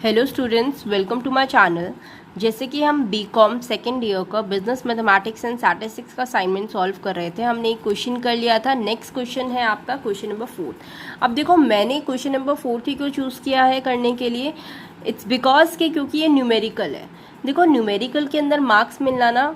Hello students, welcome to my channel. जैसे कि हम बीकॉम सेकेंड ईयर का बिजनेस मैथमेटिक्स एंड स्टैटिस्टिक्स का असाइनमेंट सॉल्व कर रहे थे। हमने एक क्वेश्चन कर लिया था। नेक्स्ट क्वेश्चन है आपका क्वेश्चन नंबर 4। अब देखो, मैंने क्वेश्चन नंबर 4 ही क्यों चूज़ किया है करने के लिए। इट्स बिकॉज के क्योंकि ये न्यूमेरिकल है। देखो, न्यूमेरिकल के अंदर मार्क्स मिलना ना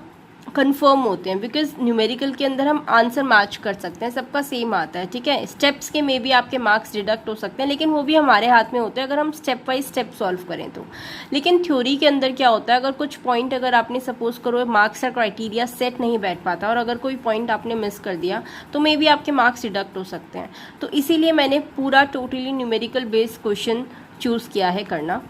कंफर्म होते हैं, बिकॉज न्यूमेरिकल के अंदर हम आंसर मैच कर सकते हैं, सबका सेम आता है। ठीक है, स्टेप्स के में भी आपके मार्क्स डिडक्ट हो सकते हैं, लेकिन वो भी हमारे हाथ में होते हैं अगर हम स्टेप बाई स्टेप सॉल्व करें तो। लेकिन थ्योरी के अंदर क्या होता है, अगर कुछ पॉइंट अगर आपने सपोज करो मार्क्स का क्राइटेरिया सेट नहीं बैठ पाता और अगर कोई पॉइंट आपने मिस कर दिया तो मे भी आपके मार्क्स डिडक्ट हो सकते हैं। तो इसीलिए मैंने पूरा totally numerical based question choose किया है करना।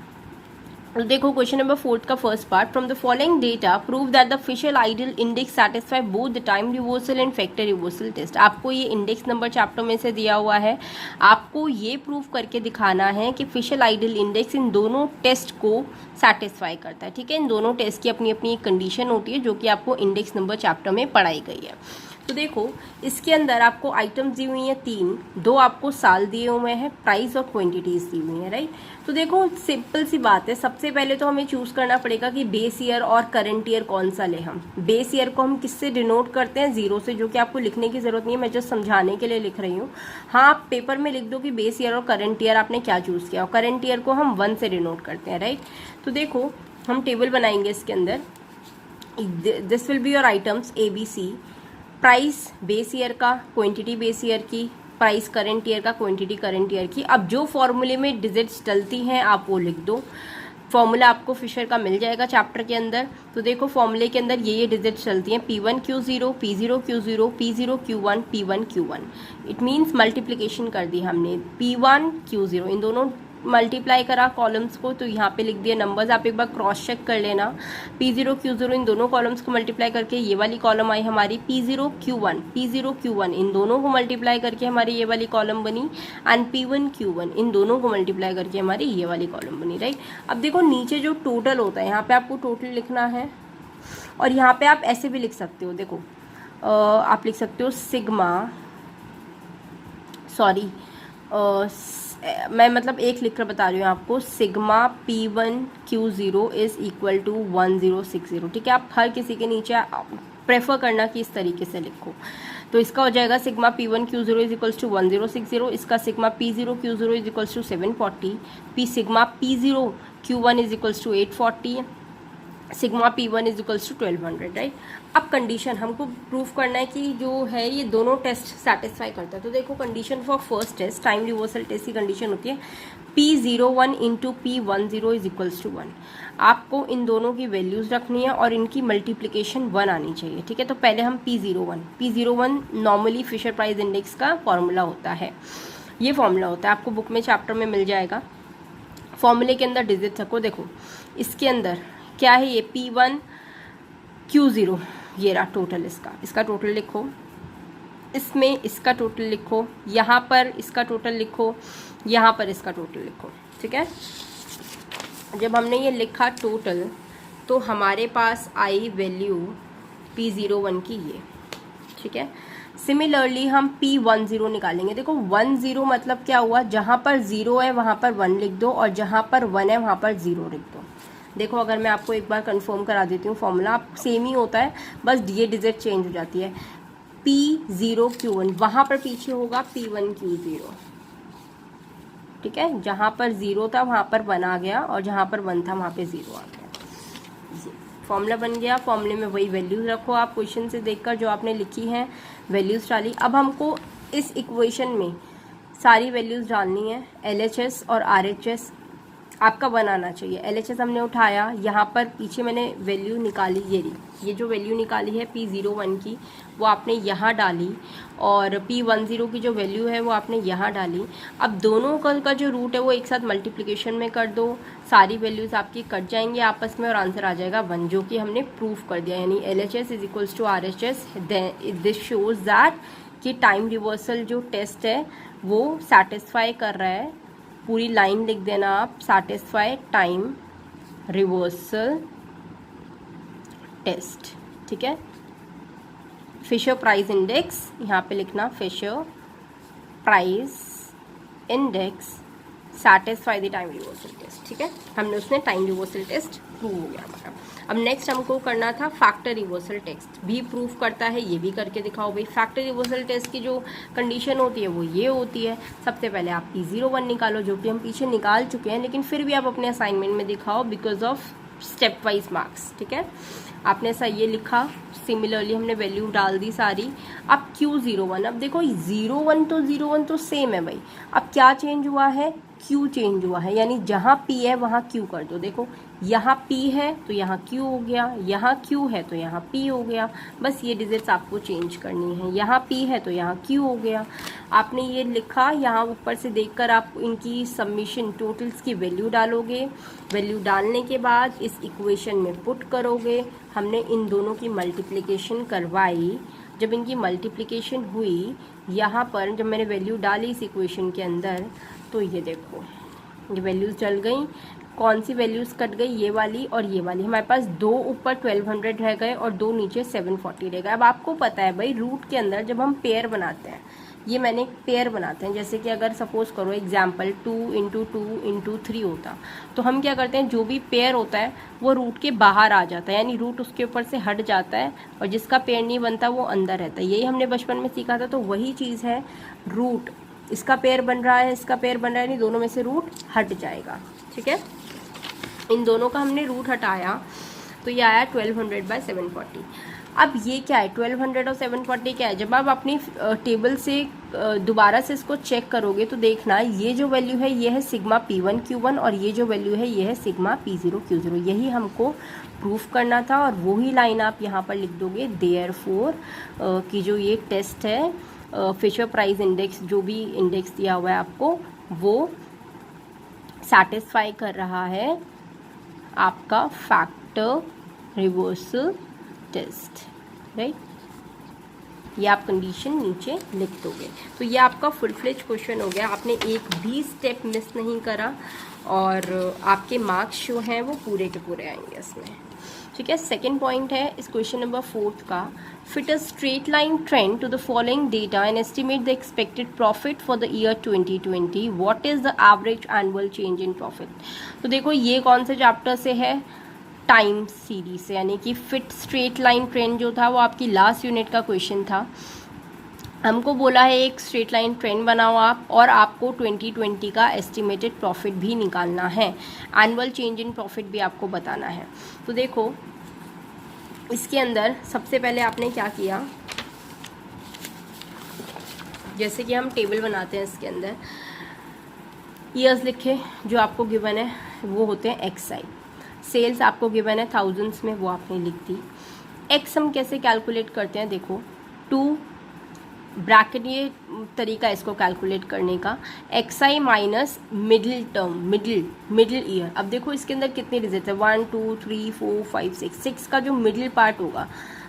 तो देखो, क्वेश्चन नंबर 4 का first part, from the following data prove that the Fisher ideal index satisfy both the time reversal and factor reversal test. आपको ये इंडेक्स नंबर चैप्टर में से दिया हुआ है। आपको ये प्रूव करके दिखाना है कि फिशर आइडियल इंडेक्स इन दोनों टेस्ट को सैटिस्फाई करता है। ठीक है, इन दोनों टेस्ट की अपनी अपनी एक कंडीशन होती है जो कि आपको इंडेक्स नंबर चैप्टर में पढ़ाई गई है। तो देखो, इसके अंदर आपको आइटम्स दी हुई हैं 3, 2 आपको साल दिए हुए हैं, प्राइस और क्वांटिटीज दी हुई हैं, राइट। तो देखो, सिंपल सी बात है। सबसे पहले तो हमें चूज करना पड़ेगा कि बेस ईयर और करंट ईयर कौन सा ले। हम बेस ईयर को हम किससे डिनोट करते हैं? 0 से, जो कि आपको लिखने की जरूरत नहीं है, मैं जस्ट समझाने के लिए लिख रही हूँ। हाँ, आप पेपर में लिख दो कि बेस ईयर और करंट ईयर आपने क्या चूज किया, और करंट ईयर को हम 1 से डिनोट करते हैं, राइट। तो देखो, हम टेबल बनाएंगे इसके अंदर। This will be your items ABC, price base year का, क्वांटिटी बेस ईयर की, प्राइस करंट ईयर का, क्वांटिटी करंट ईयर की। अब जो फॉर्मूले में डिजिट्स डलती हैं आप वो लिख दो। फॉर्मूला आपको फिशर का मिल जाएगा चैप्टर के अंदर। तो देखो, फॉर्मूले के अंदर ये डिजिट्स चलती हैं, P1Q0, P0Q0, P0Q1, P1Q1। It means multiplication कर दी हमने, P1Q0 इन दोनों मल्टीप्लाई करा कॉलम्स को, तो यहाँ पे लिख दिया नंबर्स। आप एक बार क्रॉस चेक कर लेना। P0Q0 इन दोनों कॉलम्स को मल्टीप्लाई करके ये वाली कॉलम आई हमारी P0Q1 इन दोनों को मल्टीप्लाई करके हमारी ये वाली कॉलम बनी, एंड P1Q1 इन दोनों को मल्टीप्लाई करके हमारी ये वाली कॉलम बनी, राइट। अब देखो, नीचे जो टोटल होता है यहाँ पे आपको टोटल लिखना है, और यहाँ पे आप ऐसे भी लिख सकते हो। देखो, आप लिख सकते हो सिग्मा, सॉरी मैं मतलब एक लिख कर बता रही हूँ आपको, sigma P1Q0 is equal to 1060। ठीक है, आप हर किसी के नीचे प्रेफर करना कि इस तरीके से लिखो। तो इसका हो जाएगा sigma P1Q0 is equals to 1060, इसका sigma P0Q0 is equals to 740, sigma P0Q1 is equals to 840, sigma P1 is equals to 1200, right. अब कंडीशन हमको प्रूफ करना है कि जो है ये दोनों टेस्ट सेटिस्फाई करता है। तो देखो, condition for first test, time reversal test की कंडीशन होती है P01 into P10 is equals to 1। आपको इन दोनों की वैल्यूज रखनी है और इनकी मल्टीप्लिकेशन 1 आनी चाहिए। ठीक है, तो पहले हम P01 normally Fisher price index का फॉर्मूला होता है। ये फॉर्मूला होता है, आपको बुक में चैप्टर में मिल जाएगा। फॉर्मूले के अंदर डिजिट रखो। देखो, इसके अंदर क्या है, ये P1Q0, ये रहा टोटल इसका टोटल लिखो, इसमें इसका टोटल लिखो, यहाँ पर इसका टोटल लिखो, यहाँ पर इसका टोटल लिखो। ठीक है, जब हमने ये लिखा टोटल तो हमारे पास आई वैल्यू P01 की ये। ठीक है, सिमिलरली हम P10 निकालेंगे। देखो, 10 मतलब क्या हुआ, जहाँ पर 0 है वहाँ पर 1 लिख दो, और जहाँ पर 1 है वहाँ पर 0 लिख दो। देखो, अगर मैं आपको एक बार कंफर्म करा देती हूँ, फॉर्मूला आप सेम ही होता है, बस ये डिजिट चेंज हो जाती है। P0Q1 वहाँ पर पीछे होगा P1Q0। ठीक है, जहाँ पर 0 था वहाँ पर 1 आ गया, और जहाँ पर 1 था वहाँ पे 0 आ गया। फॉर्मूला बन गया। फॉर्मूले में वही वैल्यूज रखो, आप क्वेश्चन से देखकर जो आपने लिखी हैं वैल्यूज डाली। अब हमको इस इक्वेशन में सारी वैल्यूज डालनी है। LHS और RHS आपका 1 आना चाहिए। LHS हमने उठाया, यहाँ पर पीछे मैंने वैल्यू निकाली, ये जो वैल्यू निकाली है P01 की वो आपने यहाँ डाली, और P10 की जो वैल्यू है वो आपने यहाँ डाली। अब दोनों का जो रूट है वो एक साथ मल्टीप्लिकेशन में कर दो, सारी वैल्यूज आपकी कट जाएंगी आपस में और आंसर आ जाएगा 1, जो कि हमने प्रूफ कर दिया। यानी LHS is equals to RHS। This shows that कि टाइम रिवर्सल जो टेस्ट है वो सेटिस्फाई कर रहा है। पूरी लाइन लिख देना आप, सैटिस्फाई टाइम रिवर्सल टेस्ट। ठीक है, फिशर प्राइस इंडेक्स यहाँ पे लिखना, Fisher price index satisfy the time reversal test. ठीक है, हमने उसने टाइम रिवर्सल टेस्ट प्रूव हो गया हमारा। अब नेक्स्ट हमको करना था फैक्टर रिवर्सल टेस्ट, भी प्रूव करता है, ये भी करके दिखाओ भाई। फैक्टर रिवर्सल टेस्ट की जो कंडीशन होती है वो ये होती है, सबसे पहले आप P01 निकालो, जो कि हम पीछे निकाल चुके हैं, लेकिन फिर भी आप अपने असाइनमेंट में दिखाओ because of step wise marks. ठीक है, आपने ऐसा ये लिखा, सिमिलरली हमने वैल्यू डाल दी सारी। अब Q01, अब देखो 01 तो सेम है भाई, अब क्या चेंज हुआ है, Q चेंज हुआ है, यानी जहाँ P है वहाँ Q कर दो। देखो यहाँ P है तो यहाँ Q हो गया, यहाँ Q है तो यहाँ P हो गया, बस ये डिजिट्स आपको चेंज करनी है। यहाँ P है तो यहाँ Q हो गया, आपने ये लिखा। यहाँ ऊपर से देखकर आप इनकी सबमिशन टोटल्स की वैल्यू डालोगे, वैल्यू डालने के बाद इस इक्वेशन में पुट करोगे। हमने इन दोनों की मल्टीप्लिकेशन करवाई, जब इनकी मल्टीप्लिकेशन हुई यहाँ पर, जब मैंने वैल्यू डाली इस इक्वेशन के अंदर, तो ये देखो ये वैल्यूज़ चल गई। कौन सी वैल्यूज़ कट गई, ये वाली और ये वाली। हमारे पास दो ऊपर 1200 रह गए और दो नीचे 740 रह गए। अब आपको पता है भाई रूट के अंदर जब हम पेयर बनाते हैं, ये मैंने एक पेयर बनाते हैं, जैसे कि अगर सपोज करो एग्जाम्पल 2 × 2 × 3 होता, तो हम क्या करते हैं, जो भी पेयर होता है वो रूट के बाहर आ जाता है, यानी रूट उसके ऊपर से हट जाता है, और जिसका पेयर नहीं बनता वो अंदर रहता है। यही हमने बचपन में सीखा था, तो वही चीज़ है। रूट इसका पेयर बन रहा है, इसका पेयर बन रहा है, नहीं, दोनों में से रूट हट जाएगा। ठीक है, इन दोनों का हमने रूट हटाया तो ये आया 1200/740। अब ये क्या है, 1200 और 740 क्या है, जब आप अपनी टेबल से दोबारा से इसको चेक करोगे तो देखना ये जो वैल्यू है ये है सिग्मा P1 Q1 और ये जो वैल्यू है ये है सिग्मा P0 Q0। यही हमको प्रूफ करना था, और वही लाइन आप यहाँ पर लिख दोगे। देयरफॉर की जो ये टेस्ट है, फिशर प्राइस इंडेक्स, जो भी इंडेक्स दिया हुआ है आपको, वो सैटिस्फाई कर रहा है आपका फैक्टर रिवर्सल टेस्ट, राइट। ये आप कंडीशन नीचे लिख दोगे। तो ये आपका फुल फ्लेज क्वेश्चन हो गया, आपने एक भी स्टेप मिस नहीं करा, और आपके मार्क्स जो हैं वो पूरे के पूरे आएंगे इसमें। ठीक है, सेकेंड पॉइंट है इस क्वेश्चन नंबर 4 का, fit a straight line trend to the following data and estimate the expected profit for the year 2020, what is the average annual change in profit. तो देखो ये कौन से चैप्टर से है, टाइम सीरीज से, यानी कि फिट स्ट्रेट लाइन ट्रेंड जो था वो आपकी लास्ट यूनिट का क्वेश्चन था। हमको बोला है एक स्ट्रेट लाइन ट्रेंड बनाओ आप, और आपको 2020 का एस्टिमेटेड प्रॉफिट भी निकालना है, एनुअल चेंज इन प्रॉफिट भी आपको बताना है। तो देखो इसके अंदर सबसे पहले आपने क्या किया, जैसे कि हम टेबल बनाते हैं, इसके अंदर ईयर्स लिखे जो आपको गिवन है वो होते हैं XI, सेल्स आपको गिवन है थाउजेंड्स में, वो आपने लिख दी। एक्स हम कैसे कैलकुलेट करते हैं, देखो 2 ब्रैकेट, ये तरीका इसको कैलकुलेट करने का, XI minus middle term, middle ear. अब देखो इसके अंदर कितने डिजिट है, 1 2 3 4 5 6 का जो मिडिल पार्ट होगा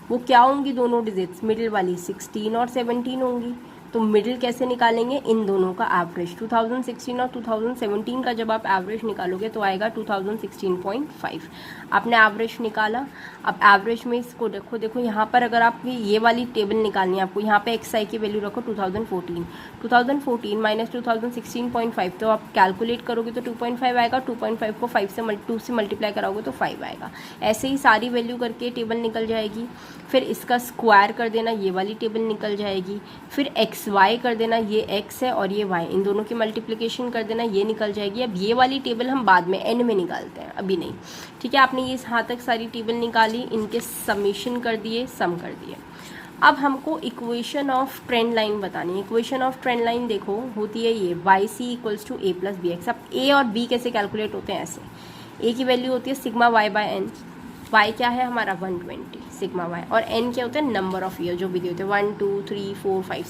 वो क्या होंगी, दोनों डिजिट्स मिडिल वाली 16 और 17 होंगी। तो मिडिल कैसे निकालेंगे, इन दोनों का एवरेज, 2016 और 2017 का जब आप एवरेज निकालोगे तो आएगा 2016.5। आपने एवरेज निकाला। अब एवरेज में इसको देखो यहाँ पर अगर आप ये वाली टेबल निकालनी है आपको, यहाँ पे XI की वैल्यू रखो 2014 माइनस 2016.5, तो आप कैलकुलेट करोगे तो 2.5 आएगा, 2.5 को 2 से मल्टीप्लाई कराओगे तो 5 आएगा। ऐसे ही सारी वैल्यू करके टेबल निकल जाएगी। फिर इसका स्क्वायर कर देना, ये वाली टेबल निकल जाएगी। फिर XY कर देना, ये X है और ये Y, इन दोनों की मल्टीप्लिकेशन कर देना, ये निकल जाएगी। अब ये वाली टेबल हम बाद में एंड में निकालते हैं, अभी नहीं। ठीक है, आपने ये यहाँ तक सारी टेबल निकाली, इनके समीशन कर दिए, सम कर दिए। अब हमको इक्वेशन ऑफ ट्रेंड लाइन बतानी है। इक्वेशन ऑफ ट्रेंड लाइन देखो होती है ये, YC = A + BX। अब A और B कैसे कैलकुलेट होते हैं, ऐसे A की वैल्यू होती है सिग्मा Y/N, Y क्या है हमारा 120 सिग्मा Y, और N क्या होता है नंबर ऑफ ईयर जो भी दिए होते हैं, 1 2 3 4 5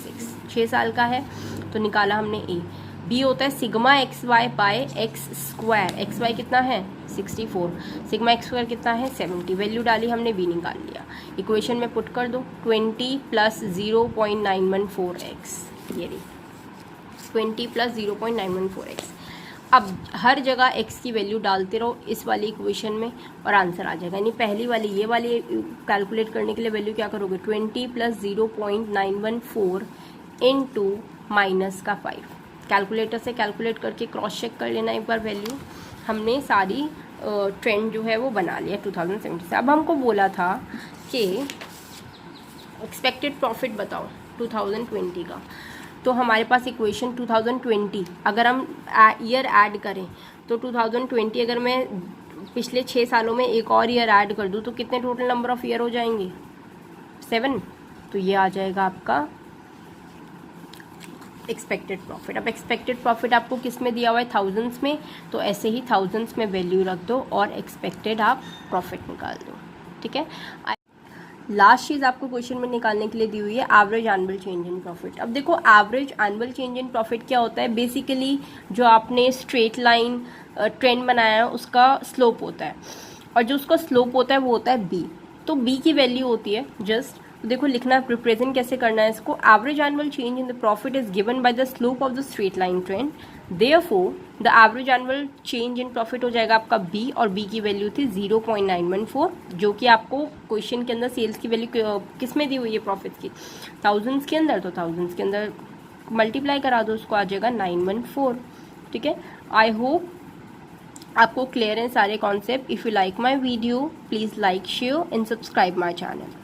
6 साल का है तो निकाला हमने A। B होता है सिग्मा XY/X², XY कितना है 64, सिग्मा X² कितना है 70, वैल्यू डाली हमने, B निकाल लिया। इक्वेशन में पुट कर दो, 20 + 0.914x, ये रही 20 + 0.914x। अब हर जगह x की वैल्यू डालते रहो इस वाली इक्वेशन में और आंसर आ जाएगा। यानी पहली वाली ये वाली कैलकुलेट करने के लिए वैल्यू क्या करोगे, 20 + 0.914 × -5, कैलकुलेटर से कैलकुलेट करके क्रॉस चेक कर लेना एक बार वैल्यू। हमने सारी ट्रेंड जो है वो बना लिया 2017 से। अब हमको बोला था कि एक्सपेक्टेड प्रॉफिट बताओ 2020 का। तो हमारे पास इक्वेशन 2020, अगर हम ईयर ऐड करें तो 2020 अगर मैं पिछले 6 सालों में एक और ईयर ऐड कर दूँ तो कितने टोटल नंबर ऑफ ईयर हो जाएंगे? 7। तो ये आ जाएगा आपका एक्सपेक्टेड प्रॉफिट। अब एक्सपेक्टेड प्रॉफिट आपको किस में दिया हुआ है? थाउजेंड्स में। तो ऐसे ही थाउजेंड्स में वैल्यू रख दो और एक्सपेक्टेड आप प्रॉफिट निकाल दो। ठीक है। लास्ट चीज़ आपको क्वेश्चन में निकालने के लिए दी हुई है average annual change in profit. अब देखो average annual change in profit क्या होता है? बेसिकली जो आपने स्ट्रेट लाइन ट्रेंड बनाया है उसका स्लोप होता है, और जो उसका स्लोप होता है वो होता है बी। तो बी की वैल्यू होती है जस्ट, देखो लिखना रिप्रेजेंट कैसे करना है इसको। Average annual change in the profit is given by the slope of the straight line trend, therefore the average annual change in profit हो जाएगा आपका बी, और बी की वैल्यू थी 0.914, जो कि आपको क्वेश्चन के अंदर सेल्स की वैल्यू किस में दी हुई है प्रॉफिट की? थाउजेंड्स के अंदर। तो थाउजेंड्स के अंदर मल्टीप्लाई करा दो, उसको आ जाएगा 914। ठीक है। आई होप आपको क्लियर है सारे concept. If you like my video please like, share and subscribe my channel.